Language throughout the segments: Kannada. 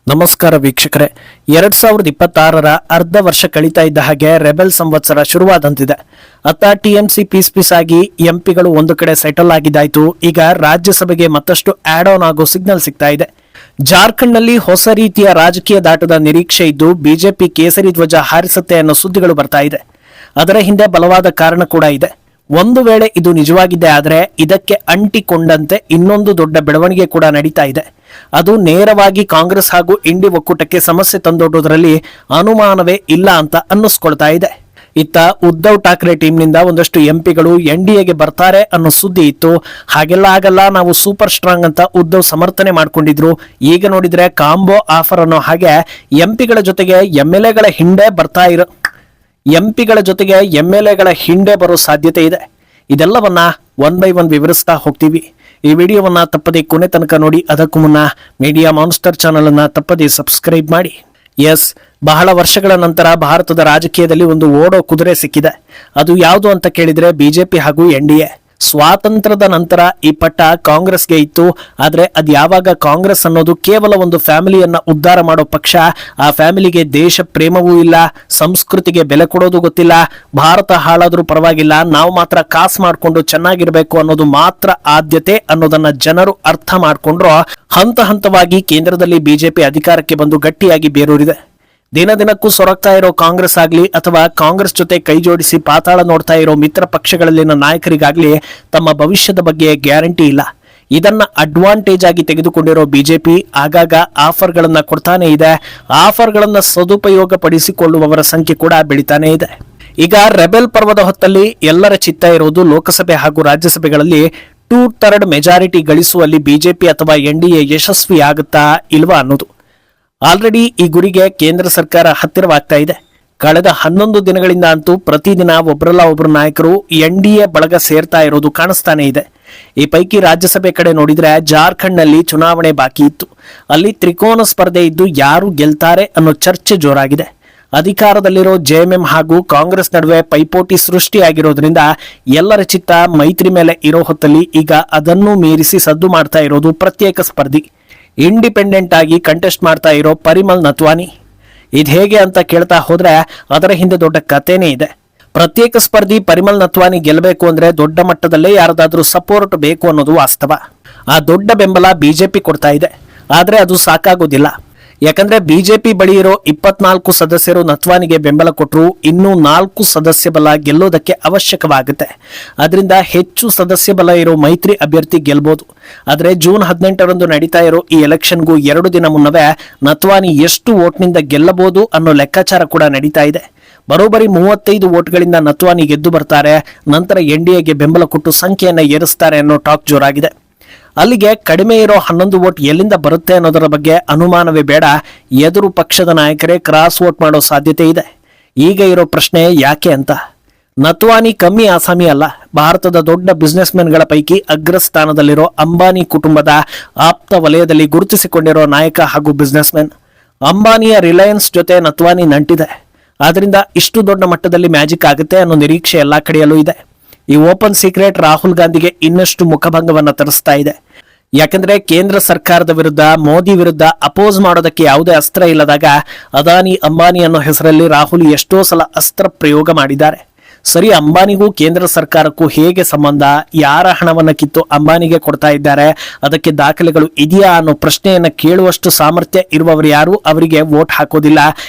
ನಮಸ್ಕಾರ ವೀಕ್ಷಕರೇ. 2026ರ ಅರ್ಧ ವರ್ಷ ಕಳೀತಾ ಇದ್ದ ಹಾಗೆ ರೆಬೆಲ್ ಸಂವತ್ಸರ ಶುರುವಾದಂತಿದೆ. ಅತ್ತ ಟಿಎಂಸಿ ಪೀಸ್ ಆಗಿ ಎಂಪಿಗಳು ಒಂದು ಕಡೆ ಸೆಟಲ್ ಆಗಿದ್ದಾಯ್ತು. ಈಗ ರಾಜ್ಯಸಭೆಗೆ ಮತ್ತಷ್ಟು ಆಡ್ ಆನ್ ಆಗೋ ಸಿಗ್ನಲ್ ಸಿಗ್ತಾ ಇದೆ. ಜಾರ್ಖಂಡ್ನಲ್ಲಿ ಹೊಸ ರೀತಿಯ ರಾಜಕೀಯ ದಾಟದ ನಿರೀಕ್ಷೆ ಇದ್ದು ಬಿಜೆಪಿ ಕೇಸರಿ ಧ್ವಜ ಹಾರಿಸುತ್ತೆ ಅನ್ನೋ ಸುದ್ದಿಗಳು ಬರ್ತಾ ಇದೆ. ಅದರ ಹಿಂದೆ ಬಲವಾದ ಕಾರಣ ಕೂಡ ಇದೆ. ಒಂದು ವೇಳೆ ಇದು ನಿಜವಾಗಿದ್ದೇ ಆದರೆ ಇದಕ್ಕೆ ಅಂಟಿಕೊಂಡಂತೆ ಇನ್ನೊಂದು ದೊಡ್ಡ ಬೆಳವಣಿಗೆ ಕೂಡ ನಡೀತಾ ಇದೆ. ಅದು ನೇರವಾಗಿ ಕಾಂಗ್ರೆಸ್ ಹಾಗೂ ಇಂಡಿ ಒಕ್ಕೂಟಕ್ಕೆ ಸಮಸ್ಯೆ ತಂದೊಡ್ಡೋದ್ರಲ್ಲಿ ಅನುಮಾನವೇ ಇಲ್ಲ ಅಂತ ಅನ್ನಿಸ್ಕೊಳ್ತಾ ಇದೆ. ಇತ್ತ ಉದ್ಧವ್ ಠಾಕ್ರೆ ಟೀಮ್ನಿಂದ ಒಂದಷ್ಟು ಎಂಪಿಗಳು ಎನ್ಡಿಎಗೆ ಬರ್ತಾರೆ ಅನ್ನೋ ಸುದ್ದಿ ಇತ್ತು. ಹಾಗೆಲ್ಲ ಆಗಲ್ಲ, ನಾವು ಸೂಪರ್ ಸ್ಟ್ರಾಂಗ್ ಅಂತ ಉದ್ಧವ್ ಸಮರ್ಥನೆ ಮಾಡ್ಕೊಂಡಿದ್ರು. ಈಗ ನೋಡಿದ್ರೆ ಕಾಂಬೋ ಆಫರ್ ಅನ್ನೋ ಹಾಗೆ ಎಂಪಿಗಳ ಜೊತೆಗೆ ಎಂಎಲ್ಎಗಳ ಹಿಂಡೆ ಬರೋ ಸಾಧ್ಯತೆ ಇದೆ. ಇದೆಲ್ಲವನ್ನ ಒನ್ ಬೈ ಒನ್ ವಿವರಿಸ್ತಾ ಹೋಗ್ತೀವಿ. ಈ ವಿಡಿಯೋವನ್ನ ತಪ್ಪದೆ ಕೊನೆ ತನಕ ನೋಡಿ. ಅದಕ್ಕೂ ಮುನ್ನ ಮೀಡಿಯಾ ಮಾನ್ಸ್ಟರ್ ಚಾನಲ್ ಅನ್ನ ತಪ್ಪದೆ ಸಬ್ಸ್ಕ್ರೈಬ್ ಮಾಡಿ. ಎಸ್, ಬಹಳ ವರ್ಷಗಳ ನಂತರ ಭಾರತದ ರಾಜಕೀಯದಲ್ಲಿ ಒಂದು ಓಡೋ ಕುದುರೆ ಸಿಕ್ಕಿದೆ. ಅದು ಯಾವುದು ಅಂತ ಕೇಳಿದ್ರೆ ಬಿಜೆಪಿ ಹಾಗೂ ಎನ್ಡಿಎ. ಸ್ವಾತಂತ್ರ್ಯದ ನಂತರ ಈ ಪಟ್ಟ ಕಾಂಗ್ರೆಸ್ಗೆ ಇತ್ತು. ಆದ್ರೆ ಅದು ಯಾವಾಗ ಕಾಂಗ್ರೆಸ್ ಅನ್ನೋದು ಕೇವಲ ಒಂದು ಫ್ಯಾಮಿಲಿಯನ್ನ ಉದ್ಧಾರ ಮಾಡೋ ಪಕ್ಷ, ಆ ಫ್ಯಾಮಿಲಿಗೆ ದೇಶ ಪ್ರೇಮವೂ ಇಲ್ಲ, ಸಂಸ್ಕೃತಿಗೆ ಬೆಲೆ ಕೊಡೋದು ಗೊತ್ತಿಲ್ಲ, ಭಾರತ ಹಾಳಾದ್ರೂ ಪರವಾಗಿಲ್ಲ, ನಾವು ಮಾತ್ರ ಕಾಸು ಮಾಡ್ಕೊಂಡು ಚೆನ್ನಾಗಿರ್ಬೇಕು ಅನ್ನೋದು ಮಾತ್ರ ಆದ್ಯತೆ ಅನ್ನೋದನ್ನ ಜನರು ಅರ್ಥ ಮಾಡ್ಕೊಂಡ್ರು ಹಂತ ಹಂತವಾಗಿ ಕೇಂದ್ರದಲ್ಲಿ ಬಿಜೆಪಿ ಅಧಿಕಾರಕ್ಕೆ ಬಂದು ಗಟ್ಟಿಯಾಗಿ ಬೇರೂರಿದೆ. ದಿನದಿನಕ್ಕೂ ಸೊರಗ್ತಾ ಇರೋ ಕಾಂಗ್ರೆಸ್ ಆಗ್ಲಿ ಅಥವಾ ಕಾಂಗ್ರೆಸ್ ಜೊತೆ ಕೈ ಜೋಡಿಸಿ ಪಾತಾಳ ನೋಡ್ತಾ ಇರೋ ಮಿತ್ರ ಪಕ್ಷಗಳಲ್ಲಿನ ನಾಯಕರಿಗಾಗ್ಲಿ ತಮ್ಮ ಭವಿಷ್ಯದ ಬಗ್ಗೆ ಗ್ಯಾರಂಟಿ ಇಲ್ಲ. ಇದನ್ನ ಅಡ್ವಾಂಟೇಜ್ ಆಗಿ ತೆಗೆದುಕೊಂಡಿರೋ ಬಿಜೆಪಿ ಆಗಾಗ ಆಫರ್ಗಳನ್ನ ಕೊಡ್ತಾನೆ ಇದೆ. ಆಫರ್ಗಳನ್ನ ಸದುಪಯೋಗ ಪಡಿಸಿಕೊಳ್ಳುವವರ ಸಂಖ್ಯೆ ಕೂಡ ಬೆಳಿತಾನೆ ಇದೆ. ಈಗ ರೆಬೆಲ್ ಪರ್ವದ ಹೊತ್ತಲ್ಲಿ ಎಲ್ಲರ ಚಿತ್ತ ಇರೋದು ಲೋಕಸಭೆ ಹಾಗೂ ರಾಜ್ಯಸಭೆಗಳಲ್ಲಿ 2/3 ಮೆಜಾರಿಟಿ ಗಳಿಸುವಲ್ಲಿ ಬಿಜೆಪಿ ಅಥವಾ ಎನ್ಡಿಎ ಯಶಸ್ವಿ ಆಗುತ್ತಾ ಇಲ್ವಾ ಅನ್ನೋದು. ಆಲ್ರೆಡಿ ಈ ಗುರಿಗೆ ಕೇಂದ್ರ ಸರ್ಕಾರ ಹತ್ತಿರವಾಗ್ತಾ ಇದೆ. ಕಳೆದ 11 ದಿನಗಳಿಂದ ಅಂತೂ ಪ್ರತಿದಿನ ಒಬ್ಬರಲ್ಲ ಒಬ್ಬರು ನಾಯಕರು ಎನ್ಡಿಎ ಬಳಗ ಸೇರ್ತಾ ಇರೋದು ಕಾಣಿಸ್ತಾನೆ ಇದೆ. ಈ ಪೈಕಿ ರಾಜ್ಯಸಭೆ ಕಡೆ ನೋಡಿದ್ರೆ ಜಾರ್ಖಂಡ್ನಲ್ಲಿ ಚುನಾವಣೆ ಬಾಕಿ ಇತ್ತು. ಅಲ್ಲಿ ತ್ರಿಕೋನ ಸ್ಪರ್ಧೆ ಇದ್ದು ಯಾರು ಗೆಲ್ತಾರೆ ಅನ್ನೋ ಚರ್ಚೆ ಜೋರಾಗಿದೆ. ಅಧಿಕಾರದಲ್ಲಿರೋ ಜೆಎಂಎಂ ಹಾಗೂ ಕಾಂಗ್ರೆಸ್ ನಡುವೆ ಪೈಪೋಟಿ ಸೃಷ್ಟಿಯಾಗಿರೋದ್ರಿಂದ ಎಲ್ಲರ ಚಿತ್ತ ಮೈತ್ರಿ ಮೇಲೆ ಇರೋ ಹೊತ್ತಲ್ಲಿ ಈಗ ಅದನ್ನು ಮೀರಿಸಿ ಸದ್ದು ಮಾಡ್ತಾ ಇರೋದು ಪ್ರತ್ಯೇಕ ಸ್ಪರ್ಧಿ, ಇಂಡಿಪೆಂಡೆಂಟ್ ಆಗಿ ಕಂಟೆಸ್ಟ್ ಮಾಡ್ತಾ ಇರೋ ಪರಿಮಲ್ ನತ್ವಾನಿ. ಇದು ಹೇಗೆ ಅಂತ ಕೇಳ್ತಾ ಹೋದ್ರೆ ಅದರ ಹಿಂದೆ ದೊಡ್ಡ ಕಥೆನೇ ಇದೆ. ಪ್ರತ್ಯೇಕ ಸ್ಪರ್ಧಿ ಪರಿಮಲ್ ನತ್ವಾನಿ ಗೆಲ್ಲಬೇಕು ಅಂದ್ರೆ ದೊಡ್ಡ ಮಟ್ಟದಲ್ಲೇ ಯಾರದಾದ್ರೂ ಸಪೋರ್ಟ್ ಬೇಕು ಅನ್ನೋದು ವಾಸ್ತವ. ಆ ದೊಡ್ಡ ಬೆಂಬಲ ಬಿಜೆಪಿ ಕೊಡ್ತಾ ಇದೆ. ಆದ್ರೆ ಅದು ಸಾಕಾಗೋದಿಲ್ಲ. ಯಾಕಂದ್ರೆ ಬಿಜೆಪಿ ಬಳಿ ಇರೋ 24 ಸದಸ್ಯರು ನತ್ವಾನಿಗೆ ಬೆಂಬಲ ಕೊಟ್ಟರು ಇನ್ನೂ 4 ಸದಸ್ಯ ಬಲ ಗೆಲ್ಲೋದಕ್ಕೆ ಅವಶ್ಯಕವಾಗುತ್ತೆ. ಅದರಿಂದ ಹೆಚ್ಚು ಸದಸ್ಯ ಬಲ ಇರೋ ಮೈತ್ರಿ ಅಭ್ಯರ್ಥಿ ಗೆಲ್ಬಹುದು. ಆದ್ರೆ ಜೂನ್ 18ರಂದು ನಡೀತಾ ಇರೋ ಈ ಎಲೆಕ್ಷನ್ಗೂ 2 ದಿನ ಮುನ್ನವೇ ನತ್ವಾನಿ ಎಷ್ಟು ವೋಟ್ನಿಂದ ಗೆಲ್ಲಬಹುದು ಅನ್ನೋ ಲೆಕ್ಕಾಚಾರ ಕೂಡ ನಡೀತಾ ಇದೆ. ಬರೋಬ್ಬರಿ 35 ವೋಟ್ಗಳಿಂದ ನತ್ವಾನಿ ಗೆದ್ದು ಬರ್ತಾರೆ. ನಂತರ ಎನ್ಡಿಎಗೆ ಬೆಂಬಲ ಕೊಟ್ಟು ಸಂಖ್ಯೆಯನ್ನ ಏರಿಸ್ತಾರೆ ಅನ್ನೋ ಟಾಕ್ ಜೋರಾಗಿದೆ. ಅಲ್ಲಿಗೆ ಕಡಿಮೆ ಇರೋ 11 ವೋಟ್ ಎಲ್ಲಿಂದ ಬರುತ್ತೆ ಅನ್ನೋದರ ಬಗ್ಗೆ ಅನುಮಾನವೇ ಬೇಡ. ಎದುರು ಪಕ್ಷದ ನಾಯಕರೇ ಕ್ರಾಸ್ ವೋಟ್ ಮಾಡೋ ಸಾಧ್ಯತೆ ಇದೆ. ಈಗ ಇರೋ ಪ್ರಶ್ನೆ ಯಾಕೆ ಅಂತ. ನತ್ವಾನಿ ಕಮ್ಮಿ ಆಸಾಮಿ ಅಲ್ಲ. ಭಾರತದ ದೊಡ್ಡ ಬಿಸ್ನೆಸ್ ಮೆನ್ಗಳ ಪೈಕಿ ಅಗ್ರಸ್ಥಾನದಲ್ಲಿರೋ ಅಂಬಾನಿ ಕುಟುಂಬದ ಆಪ್ತ ವಲಯದಲ್ಲಿ ಗುರುತಿಸಿಕೊಂಡಿರೋ ನಾಯಕ ಹಾಗೂ ಬಿಸ್ನೆಸ್ ಮೆನ್. ಅಂಬಾನಿಯ ರಿಲಯನ್ಸ್ ಜೊತೆ ನತ್ವಾನಿ ನಂಟಿದೆ. ಆದ್ರಿಂದ ಇಷ್ಟು ದೊಡ್ಡ ಮಟ್ಟದಲ್ಲಿ ಮ್ಯಾಜಿಕ್ ಆಗುತ್ತೆ ಅನ್ನೋ ನಿರೀಕ್ಷೆ ಎಲ್ಲಾ ಕಡೆಯಲ್ಲೂ ಇದೆ. ಈ ಓಪನ್ ಸೀಕ್ರೆಟ್ ರಾಹುಲ್ ಗಾಂಧಿಗೆ ಇನ್ನಷ್ಟು ಮುಖಭಂಗವನ್ನ ತರಿಸ್ತಾ ಇದೆ. ಯಾಕಂದ್ರೆ ಕೇಂದ್ರ ಸರ್ಕಾರದ ವಿರುದ್ಧ, ಮೋದಿ ವಿರುದ್ಧ ಅಪೋಸ್ ಮಾಡೋದಕ್ಕೆ ಯಾವುದೇ ಅಸ್ತ್ರ ಇಲ್ಲದಾಗ ಅದಾನಿ ಅಂಬಾನಿ ಅನ್ನೋ ಹೆಸರಲ್ಲಿ ರಾಹುಲ್ ಎಷ್ಟೋ ಸಲ ಅಸ್ತ್ರ ಪ್ರಯೋಗ ಮಾಡಿದ್ದಾರೆ. ಸರಿ, ಅಂಬಾನಿಗೂ ಕೇಂದ್ರ ಸರ್ಕಾರಕ್ಕೂ ಹೇಗೆ ಸಂಬಂಧ? ಯಾರ ಹಣವನ್ನ ಕಿತ್ತು ಅಂಬಾನಿಗೆ ಕೊಡ್ತಾ ಇದ್ದಾರೆ? ಅದಕ್ಕೆ ದಾಖಲೆಗಳು ಇದೆಯಾ ಅನ್ನೋ ಪ್ರಶ್ನೆಯನ್ನ ಕೇಳುವಷ್ಟು ಸಾಮರ್ಥ್ಯ ಇರುವವರು ಯಾರು ಅವರಿಗೆ ವೋಟ್ ಹಾಕೋದಿಲ್ಲ.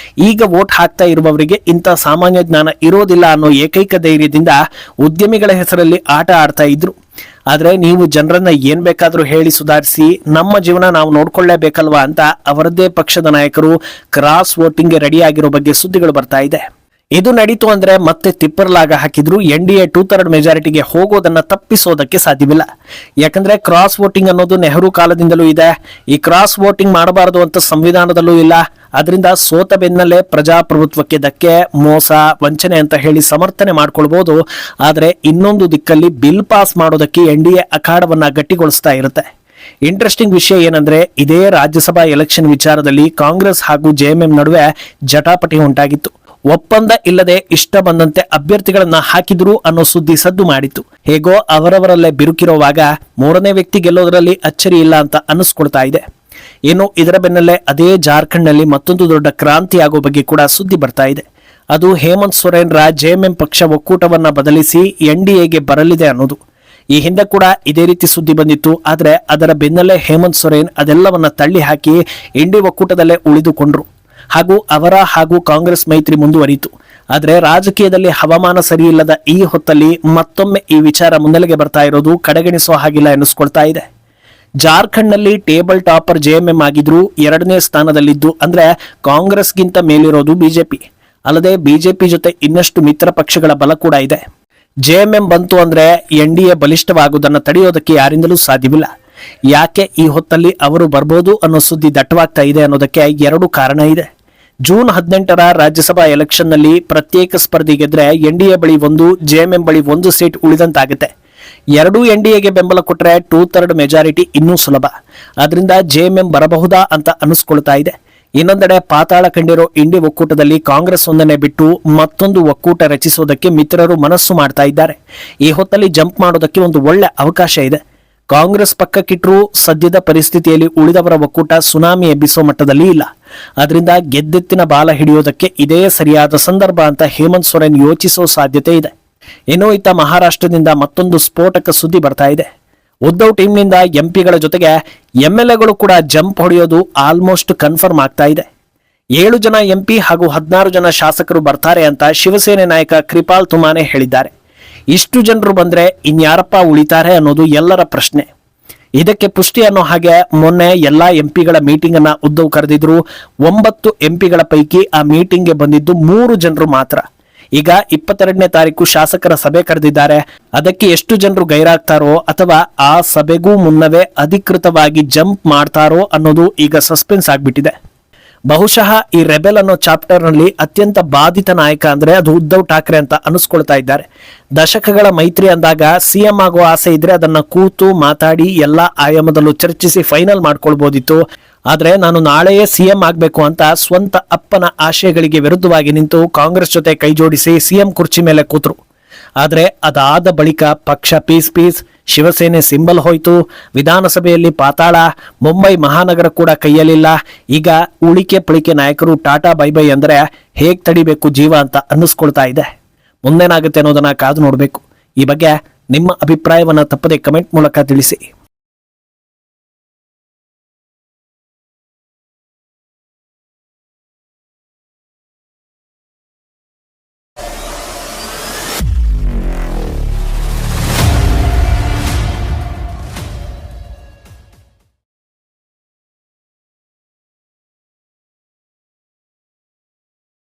ಈಗ ವೋಟ್ ಹಾಕ್ತಾ ಇರುವವರಿಗೆ ಇಂಥ ಸಾಮಾನ್ಯ ಜ್ಞಾನ ಇರೋದಿಲ್ಲ ಅನ್ನೋ ಏಕೈಕ ಧೈರ್ಯದಿಂದ ಉದ್ಯಮಿಗಳ ಹೆಸರಲ್ಲಿ ಆಟ ಆಡ್ತಾ ಇದ್ರು. ಆದ್ರೆ ನೀವು ಜನರನ್ನ ಏನ್ ಬೇಕಾದ್ರೂ ಹೇಳಿ ಸುಧಾರಿಸಿ, ನಮ್ಮ ಜೀವನ ನಾವು ನೋಡ್ಕೊಳ್ಳೇಬೇಕಲ್ವಾ ಅಂತ ಅವರದ್ದೇ ಪಕ್ಷದ ನಾಯಕರು ಕ್ರಾಸ್ ವೋಟಿಂಗ್ ರೆಡಿ ಆಗಿರೋ ಬಗ್ಗೆ ಸುದ್ದಿಗಳು ಬರ್ತಾ ಇದೆ. ಇದು ನಡೀತು ಅಂದ್ರೆ ಮತ್ತೆ ತಿಪ್ಪರ್ಲಾಗ ಹಾಕಿದ್ರು ಎನ್ಡಿಎ 2/3 ಮೆಜಾರಿಟಿಗೆ ಹೋಗೋದನ್ನ ತಪ್ಪಿಸೋದಕ್ಕೆ ಸಾಧ್ಯವಿಲ್ಲ. ಯಾಕಂದ್ರೆ ಕ್ರಾಸ್ ವೋಟಿಂಗ್ ಅನ್ನೋದು ನೆಹರು ಕಾಲದಿಂದಲೂ ಇದೆ. ಈ ಕ್ರಾಸ್ ವೋಟಿಂಗ್ ಮಾಡಬಾರದು ಅಂತ ಸಂವಿಧಾನದಲ್ಲೂ ಇಲ್ಲ. ಅದರಿಂದ ಸೋತ ಬೆನ್ನಲ್ಲೇ ಪ್ರಜಾಪ್ರಭುತ್ವಕ್ಕೆ ಧಕ್ಕೆ, ಮೋಸ, ವಂಚನೆ ಅಂತ ಹೇಳಿ ಸಮರ್ಥನೆ ಮಾಡ್ಕೊಳ್ಬಹುದು. ಆದ್ರೆ ಇನ್ನೊಂದು ದಿಕ್ಕಲ್ಲಿ ಬಿಲ್ ಪಾಸ್ ಮಾಡೋದಕ್ಕೆ ಎನ್ಡಿಎ ಅಖಾಡವನ್ನ ಗಟ್ಟಿಗೊಳಿಸ್ತಾ ಇರುತ್ತೆ. ಇಂಟ್ರೆಸ್ಟಿಂಗ್ ವಿಷಯ ಏನಂದ್ರೆ ಇದೇ ರಾಜ್ಯಸಭಾ ಎಲೆಕ್ಷನ್ ವಿಚಾರದಲ್ಲಿ ಕಾಂಗ್ರೆಸ್ ಹಾಗೂ ಜೆಎಂಎಂ ನಡುವೆ ಜಟಾಪಟಿ ಉಂಟಾಗಿತ್ತು. ಒಪ್ಪಂದ ಇಲ್ಲದೆ ಇಷ್ಟ ಬಂದಂತೆ ಅಭ್ಯರ್ಥಿಗಳನ್ನ ಹಾಕಿದ್ರು ಅನ್ನೋ ಸುದ್ದಿ ಸದ್ದು ಮಾಡಿತ್ತು. ಹೇಗೋ ಅವರವರಲ್ಲೇ ಬಿರುಕಿರುವಾಗ 3ನೇ ವ್ಯಕ್ತಿ ಗೆಲ್ಲೋದ್ರಲ್ಲಿ ಅಚ್ಚರಿ ಇಲ್ಲ ಅಂತ ಅನ್ನಿಸ್ಕೊಳ್ತಾ ಇದೆ. ಇನ್ನು ಇದರ ಬೆನ್ನಲ್ಲೇ ಅದೇ ಜಾರ್ಖಂಡ್ನಲ್ಲಿ ಮತ್ತೊಂದು ದೊಡ್ಡ ಕ್ರಾಂತಿ ಆಗೋ ಬಗ್ಗೆ ಕೂಡ ಸುದ್ದಿ ಬರ್ತಾ ಇದೆ. ಅದು ಹೇಮಂತ್ ಸೊರೇನ್ರ ಜೆಎಂಎಂ ಪಕ್ಷ ಒಕ್ಕೂಟವನ್ನ ಬದಲಿಸಿ ಎನ್ಡಿಎಗೆ ಬರಲಿದೆ ಅನ್ನೋದು. ಈ ಹಿಂದೆ ಕೂಡ ಇದೇ ರೀತಿ ಸುದ್ದಿ ಬಂದಿತ್ತು. ಆದರೆ ಅದರ ಬೆನ್ನಲ್ಲೇ ಹೇಮಂತ್ ಸೊರೇನ್ ಅದೆಲ್ಲವನ್ನ ತಳ್ಳಿ ಹಾಕಿ ಇಂಡಿ ಒಕ್ಕೂಟದಲ್ಲೇ ಉಳಿದುಕೊಂಡ್ರು ಹಾಗೂ ಕಾಂಗ್ರೆಸ್ ಮೈತ್ರಿ ಮುಂದುವರಿಯಿತು. ಆದರೆ ರಾಜಕೀಯದಲ್ಲಿ ಹವಾಮಾನ ಸರಿಯಿಲ್ಲದ ಈ ಹೊತ್ತಲ್ಲಿ ಮತ್ತೊಮ್ಮೆ ಈ ವಿಚಾರ ಮುನ್ನೆಲೆಗೆ ಬರ್ತಾ ಇರೋದು ಕಡೆಗಣಿಸುವ ಹಾಗಿಲ್ಲ ಎನ್ನಿಸ್ಕೊಳ್ತಾ ಇದೆ. ಜಾರ್ಖಂಡ್ನಲ್ಲಿ ಟೇಬಲ್ ಟಾಪರ್ ಜೆಎಂಎಂ ಆಗಿದ್ರು 2ನೇ ಸ್ಥಾನದಲ್ಲಿದ್ದು ಅಂದ್ರೆ ಕಾಂಗ್ರೆಸ್ಗಿಂತ ಮೇಲಿರೋದು ಬಿಜೆಪಿ. ಅಲ್ಲದೆ ಬಿಜೆಪಿ ಜೊತೆ ಇನ್ನಷ್ಟು ಮಿತ್ರ ಪಕ್ಷಗಳ ಬಲ ಕೂಡ ಇದೆ. ಜೆಎಂಎಂ ಬಂತು ಅಂದ್ರೆ ಎನ್ಡಿಎ ಬಲಿಷ್ಠವಾಗುವುದನ್ನು ತಡೆಯೋದಕ್ಕೆ ಯಾರಿಂದಲೂ ಸಾಧ್ಯವಿಲ್ಲ. ಯಾಕೆ ಈ ಹೊತ್ತಲ್ಲಿ ಅವರು ಬರ್ಬೋದು ಅನ್ನೋ ಸುದ್ದಿ ದಟ್ಟವಾಗ್ತಾ ಇದೆ ಅನ್ನೋದಕ್ಕೆ 2 ಕಾರಣ ಇದೆ. ಜೂನ್ 18ರ ರಾಜ್ಯಸಭಾ ಎಲೆಕ್ಷನ್ನಲ್ಲಿ ಪ್ರತ್ಯೇಕ ಸ್ಪರ್ಧೆ ಗೆದ್ರೆ ಎನ್ಡಿಎ ಬಳಿ 1, ಜೆಎಂಎಂ ಬಳಿ 1 ಸೀಟ್ ಉಳಿದಂತಾಗುತ್ತೆ. 2 ಎನ್ಡಿಎಗೆ ಬೆಂಬಲ ಕೊಟ್ಟರೆ 2/3 ಮೆಜಾರಿಟಿ ಇನ್ನೂ ಸುಲಭ. ಆದ್ರಿಂದ ಜೆಎಂಎಂ ಬರಬಹುದಾ ಅಂತ ಅನಿಸ್ಕೊಳ್ತಾ ಇದೆ. ಇನ್ನೊಂದೆಡೆ ಪಾತಾಳ ಕಂಡಿರೋ ಇಂಡಿ ಒಕ್ಕೂಟದಲ್ಲಿ ಕಾಂಗ್ರೆಸ್ ಒಂದನ್ನೇ ಬಿಟ್ಟು ಮತ್ತೊಂದು ಒಕ್ಕೂಟ ರಚಿಸೋದಕ್ಕೆ ಮಿತ್ರರು ಮನಸ್ಸು ಮಾಡ್ತಾ ಇದ್ದಾರೆ. ಈ ಹೊತ್ತಲ್ಲಿ ಜಂಪ್ ಮಾಡೋದಕ್ಕೆ ಒಂದು ಒಳ್ಳೆ ಅವಕಾಶ ಇದೆ. ಕಾಂಗ್ರೆಸ್ ಪಕ್ಕಕ್ಕಿಟ್ಟರೂ ಸದ್ಯದ ಪರಿಸ್ಥಿತಿಯಲ್ಲಿ ಉಳಿದವರ ಒಕ್ಕೂಟ ಸುನಾಮಿ ಎಬ್ಬಿಸೋ ಮಟ್ಟದಲ್ಲಿ ಇಲ್ಲ. ಆದ್ರಿಂದ ಗೆದ್ದೆತ್ತಿನ ಬಾಲ ಹಿಡಿಯೋದಕ್ಕೆ ಇದೇ ಸರಿಯಾದ ಸಂದರ್ಭ ಅಂತ ಹೇಮಂತ್ ಸೊರೇನ್ ಯೋಚಿಸೋ ಸಾಧ್ಯತೆ ಇದೆ. ಏನೋ ಇತ್ತ ಮಹಾರಾಷ್ಟ್ರದಿಂದ ಮತ್ತೊಂದು ಸ್ಫೋಟಕ ಸುದ್ದಿ ಬರ್ತಾ ಇದೆ. ಉದ್ಧವ್ ಟೀಮ್ನಿಂದ ಎಂಪಿಗಳ ಜೊತೆಗೆ ಎಂಎಲ್ಎಗಳು ಕೂಡ ಜಂಪ್ ಹೊಡೆಯೋದು ಆಲ್ಮೋಸ್ಟ್ ಕನ್ಫರ್ಮ್ ಆಗ್ತಾ ಇದೆ. 7 ಜನ ಎಂಪಿ ಹಾಗೂ 16 ಜನ ಶಾಸಕರು ಬರ್ತಾರೆ ಅಂತ ಶಿವಸೇನೆ ನಾಯಕ ಕೃಪಾಲ್ ತುಮಾನೆ ಹೇಳಿದ್ದಾರೆ. ಇಷ್ಟು ಜನರು ಬಂದ್ರೆ ಇನ್ಯಾರಪ್ಪ ಉಳಿತಾರೆ ಅನ್ನೋದು ಎಲ್ಲರ ಪ್ರಶ್ನೆ. ಇದಕ್ಕೆ ಪುಷ್ಟಿ ಅನ್ನೋ ಹಾಗೆ ಮೊನ್ನೆ ಎಲ್ಲಾ ಎಂಪಿಗಳ ಮೀಟಿಂಗ್ ಅನ್ನ ಉದ್ಧವ್ ಕರೆದಿದ್ರು. 9 ಎಂಪಿಗಳ ಪೈಕಿ ಆ ಮೀಟಿಂಗ್ಗೆ ಬಂದಿದ್ದು 3 ಜನರು ಮಾತ್ರ. ಈಗ 22ನೇ ತಾರೀಕು ಶಾಸಕರ ಸಭೆ ಕರೆದಿದ್ದಾರೆ. ಅದಕ್ಕೆ ಎಷ್ಟು ಜನರು ಗೈರಾಗ್ತಾರೋ ಅಥವಾ ಆ ಸಭೆಗೂ ಮುನ್ನವೇ ಅಧಿಕೃತವಾಗಿ ಜಂಪ್ ಮಾಡ್ತಾರೋ ಅನ್ನೋದು ಈಗ ಸಸ್ಪೆನ್ಸ್ ಆಗ್ಬಿಟ್ಟಿದೆ. ಬಹುಶಃ ಈ ರೆಬೆಲ್ ಅನ್ನೋ ಚಾಪ್ಟರ್ ನಲ್ಲಿ ಅತ್ಯಂತ ಬಾಧಿತ ನಾಯಕ ಅಂದ್ರೆ ಅದು ಉದ್ಧವ್ ಠಾಕ್ರೆ ಅಂತ ಅನಿಸ್ಕೊಳ್ತಾ ಇದ್ದಾರೆ. ದಶಕಗಳ ಮೈತ್ರಿ ಅಂದಾಗ ಸಿಎಂ ಆಗೋ ಆಸೆ ಇದ್ರೆ ಅದನ್ನ ಕೂತು ಮಾತಾಡಿ ಎಲ್ಲಾ ಆಯಾಮದಲ್ಲೂ ಚರ್ಚಿಸಿ ಫೈನಲ್ ಮಾಡ್ಕೊಳ್ಬಹುದಿತ್ತು. ಆದ್ರೆ ನಾನು ನಾಳೆಯೇ ಸಿಎಂ ಆಗ್ಬೇಕು ಅಂತ ಸ್ವಂತ ಅಪ್ಪನ ಆಶಯಗಳಿಗೆ ವಿರುದ್ಧವಾಗಿ ನಿಂತು ಕಾಂಗ್ರೆಸ್ ಜೊತೆ ಕೈ ಜೋಡಿಸಿ ಸಿಎಂ ಕುರ್ಚಿ ಮೇಲೆ ಕೂತ್ರು. ಆದ್ರೆ ಅದಾದ ಬಳಿಕ ಪಕ್ಷ ಪೀಸ್ ಶಿವಸೇನೆ ಸಿಂಬಲ್ ಹೋಯ್ತು. ವಿಧಾನಸಭೆಯಲ್ಲಿ ಪಾತಾಳ, ಮುಂಬೈ ಮಹಾನಗರ ಕೂಡ ಕೈಯಲ್ಲಿಲ್ಲ. ಈಗ ಉಳಿಕೆ ಪಳಿಕೆ ನಾಯಕರು ಟಾಟಾ ಬೈ ಬೈ ಅಂದ್ರೆ ಹೇಗ್ ತಡಿಬೇಕು ಜೀವ ಅಂತ ಅನ್ನಿಸ್ಕೊಳ್ತಾ ಇದೆ. ಮುಂದೇನಾಗುತ್ತೆ ಅನ್ನೋದನ್ನ ಕಾದು ನೋಡ್ಬೇಕು. ಈ ಬಗ್ಗೆ ನಿಮ್ಮ ಅಭಿಪ್ರಾಯವನ್ನ ತಪ್ಪದೆ ಕಮೆಂಟ್ ಮೂಲಕ ತಿಳಿಸಿ.